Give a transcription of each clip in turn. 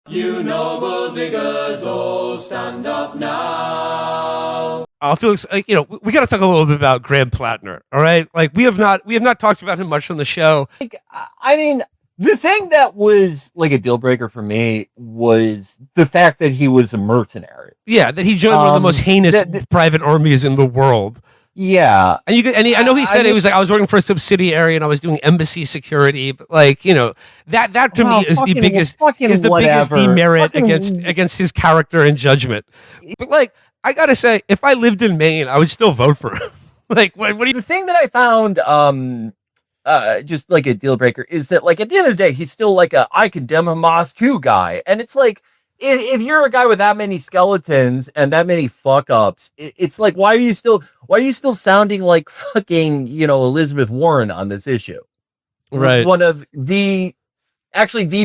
You noble diggers, all stand up now. Felix, we got to talk a little bit about Graham Platner. All right, like we have not talked about him much on the show. I mean, the thing that was like a deal breaker for me was the fact that he was a mercenary. Yeah, that he joined one of the most heinous private armies in the world. Yeah, I know he said it was like I was working for a subsidiary and I was doing embassy security, but like that to me is the biggest demerit against his character and judgment. But like I gotta say, if I lived in Maine, I would still vote for him. Like what do you? The thing that I found just like a deal breaker is that like at the end of the day, he's still like I condemn Hamas too guy, and it's like. If you're a guy with that many skeletons and that many fuck ups, it's like why are you still sounding like fucking Elizabeth Warren on this issue? Right, one of the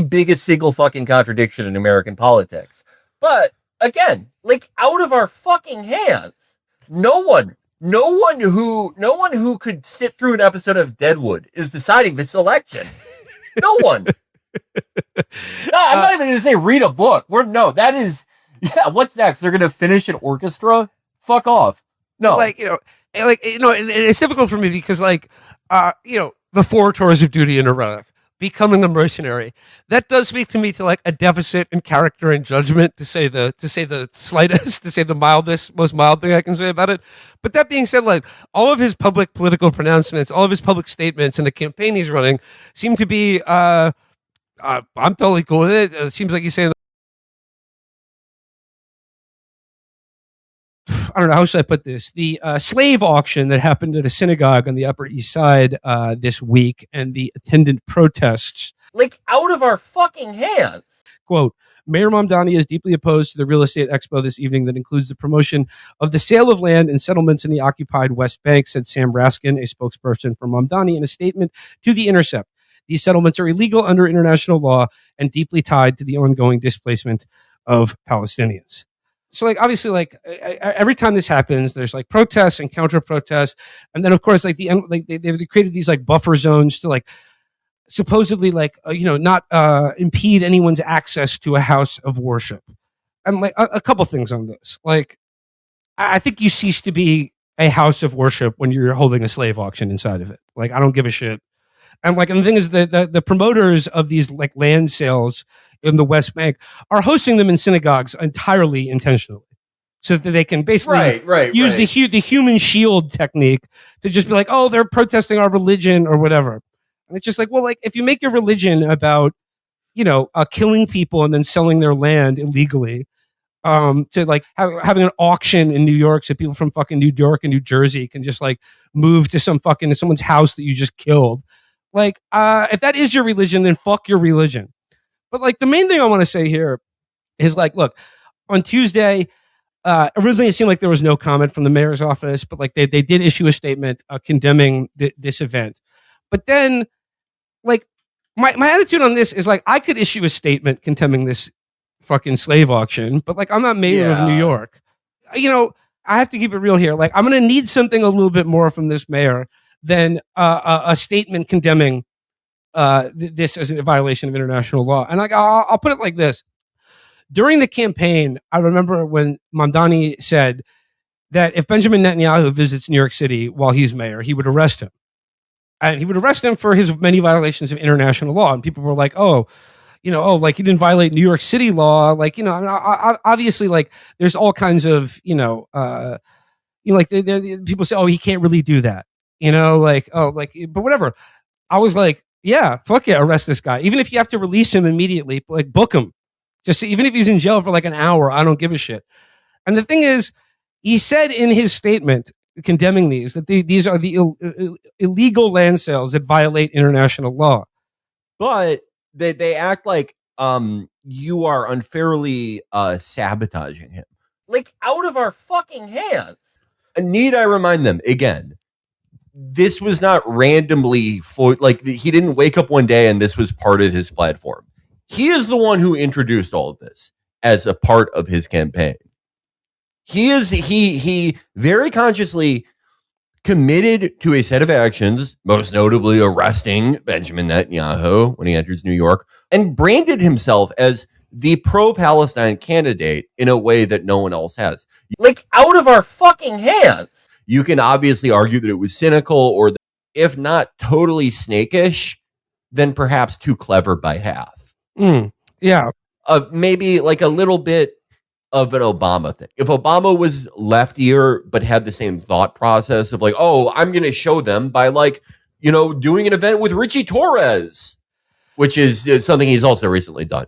biggest single fucking contradiction in American politics. But again, like out of our fucking hands, no one who could sit through an episode of Deadwood is deciding this election. No one. No, I'm not even going to say read a book. That is, what's next? They're going to finish an orchestra? Fuck off. No. It's difficult for me because the 4 tours of duty in Iraq, becoming a mercenary, that does speak to me to like a deficit in character and judgment, to say the slightest, to say the most mild thing I can say about it. But that being said, like all of his public political pronouncements, all of his public statements and the campaign he's running seem to be, I'm totally cool with it. It seems like he's saying, I don't know, how should I put this? The slave auction that happened at a synagogue on the Upper East Side this week and the attendant protests. Like out of our fucking hands. Quote, Mayor Mamdani is deeply opposed to the real estate expo this evening that includes the promotion of the sale of land and settlements in the occupied West Bank, said Sam Raskin, a spokesperson for Mamdani, in a statement to The Intercept. These settlements are illegal under international law and deeply tied to the ongoing displacement of Palestinians. So, like, obviously, like every time this happens, there's like protests and counter protests, and then of course, like they've created these like buffer zones to like supposedly like not impede anyone's access to a house of worship. And like a couple things on this, like I think you cease to be a house of worship when you're holding a slave auction inside of it. Like I don't give a shit. And like, and the thing is the promoters of these like land sales in the West Bank are hosting them in synagogues entirely intentionally, so that they can basically use the human shield technique to just be like, oh, they're protesting our religion or whatever. And it's just like, well, like if you make your religion about, killing people and then selling their land illegally, to like having an auction in New York so people from fucking New York and New Jersey can just like move to someone's house that you just killed. Like, if that is your religion, then fuck your religion. But like the main thing I want to say here is like, look, on Tuesday, originally it seemed like there was no comment from the mayor's office, but like they did issue a statement condemning this event. But then, like, my attitude on this is like I could issue a statement condemning this fucking slave auction, but like I'm not mayor of New York. I have to keep it real here. Like I'm gonna need something a little bit more from this mayor than a statement condemning this as a violation of international law. And like I'll put it like this: during the campaign, I remember when Mamdani said that if Benjamin Netanyahu visits New York City while he's mayor, he would arrest him, and he would arrest him for his many violations of international law. And people were like, like he didn't violate New York City law. Like, obviously, like there's all kinds of, like people say, oh, he can't really do that. But whatever. I was like, yeah, fuck yeah, arrest this guy. Even if you have to release him immediately, like book him. Just even if he's in jail for like an hour, I don't give a shit. And the thing is, he said in his statement condemning these that these are the illegal land sales that violate international law. But they act like you are unfairly sabotaging him. Like out of our fucking hands. Need I remind them again? This was not randomly he didn't wake up one day and this was part of his platform. He is the one who introduced all of this as a part of his campaign. He very consciously committed to a set of actions, most notably arresting Benjamin Netanyahu when he enters New York, and branded himself as the pro-Palestine candidate in a way that no one else has. Like, out of our fucking hands. You can obviously argue that it was cynical, or that, if not totally snakish, then perhaps too clever by half. Yeah. Maybe like a little bit of an Obama thing. If Obama was leftier but had the same thought process of like, oh, I'm going to show them by like, you know, doing an event with Richie Torres, which is something he's also recently done.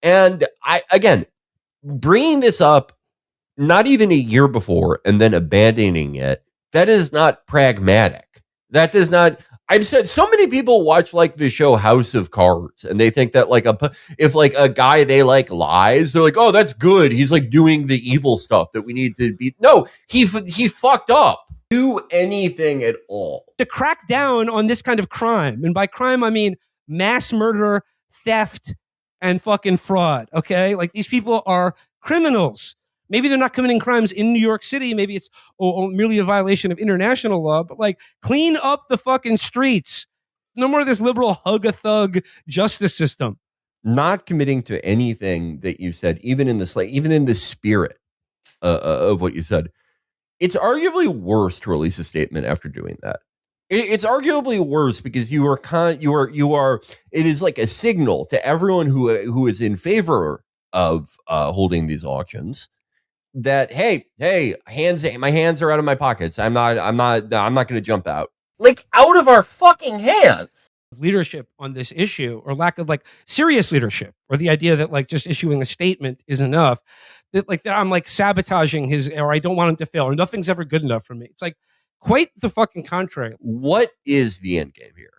And again, bringing this up not even a year before and then abandoning it, that is not pragmatic. That does not. I've said so many people watch like the show House of Cards, and they think that like if like a guy they like lies, they're like, oh, that's good. He's like doing the evil stuff that we need to be. No, he fucked up. Do anything at all to crack down on this kind of crime, and by crime I mean mass murder, theft, and fucking fraud. Okay, like these people are criminals. Maybe they're not committing crimes in New York City. Maybe it's merely a violation of international law, but like clean up the fucking streets. No more of this liberal hug a thug justice system. Not committing to anything that you said, even in the spirit of what you said. It's arguably worse to release a statement after doing that. It's arguably worse because you are. It is like a signal to everyone who is in favor of holding these auctions that hey, my hands are out of my pockets. I'm not going to jump out. Like out of our fucking hands. Leadership on this issue, or lack of like serious leadership, or the idea that like just issuing a statement is enough. That like that I'm like sabotaging his, or I don't want him to fail, or nothing's ever good enough for me. It's like quite the fucking contrary. What is the end game here?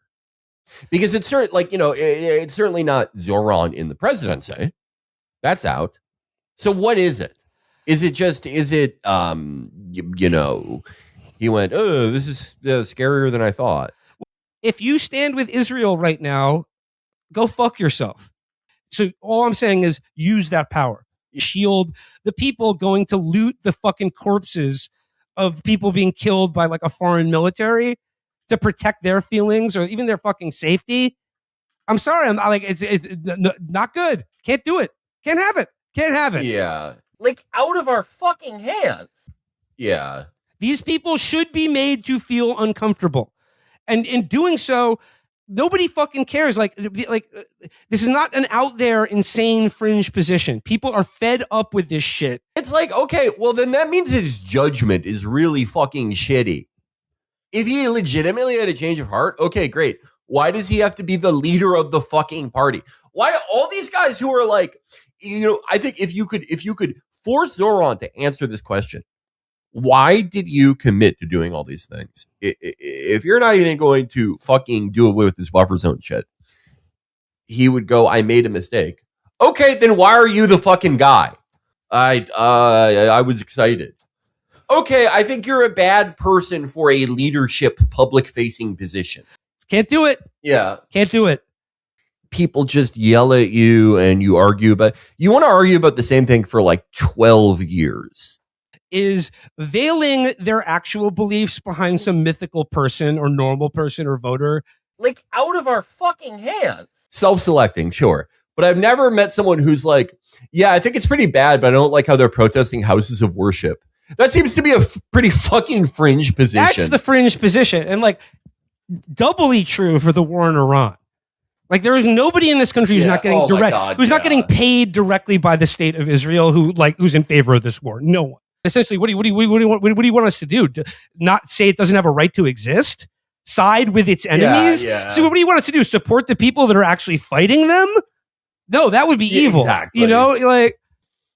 Because it's it's certainly not Zohran in the presidency. That's out. So what is it? Is it he went, oh, this is scarier than I thought. If you stand with Israel right now, go fuck yourself. So all I'm saying is use that power. Shield the people going to loot the fucking corpses of people being killed by like a foreign military to protect their feelings or even their fucking safety. I'm sorry. I'm like, it's not good. Can't do it. Can't have it. Can't have it. Yeah. Like out of our fucking hands. Yeah. These people should be made to feel uncomfortable. And in doing so, nobody fucking cares. Like this is not an out there insane fringe position. People are fed up with this shit. It's like, okay, well then that means his judgment is really fucking shitty. If he legitimately had a change of heart, okay, great. Why does he have to be the leader of the fucking party? Why all these guys who are like, I think if you could force Zohran to answer this question, why did you commit to doing all these things? If you're not even going to fucking do away with this buffer zone shit, he would go, I made a mistake. Okay, then why are you the fucking guy? I was excited. Okay, I think you're a bad person for a leadership public-facing position. Can't do it. Yeah. Can't do it. People just yell at you and you want to argue about the same thing for like 12 years. Is veiling their actual beliefs behind some mythical person or normal person or voter. Like out of our fucking hands. Self-selecting, sure. But I've never met someone who's like, yeah, I think it's pretty bad, but I don't like how they're protesting houses of worship. That seems to be a pretty fucking fringe position. That's the fringe position. And like doubly true for the war in Iran. Like there is nobody in this country who's not getting not getting paid directly by the state of Israel who's in favor of this war. No one. Essentially, what do you want us to do? To not say it doesn't have a right to exist? Side with its enemies? Yeah. So what do you want us to do? Support the people that are actually fighting them? No, that would be evil. Exactly. Like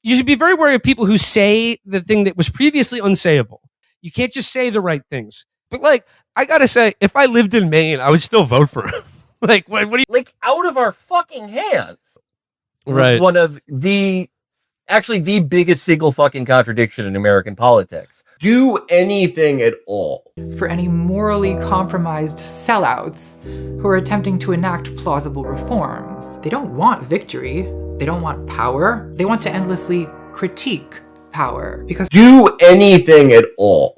you should be very wary of people who say the thing that was previously unsayable. You can't just say the right things. But like, I gotta say, if I lived in Maine, I would still vote for him. Like, what do you like out of our fucking hands? Right. One of the biggest single fucking contradiction in American politics. Do anything at all. For any morally compromised sellouts who are attempting to enact plausible reforms. They don't want victory. They don't want power. They want to endlessly critique power. Because do anything at all.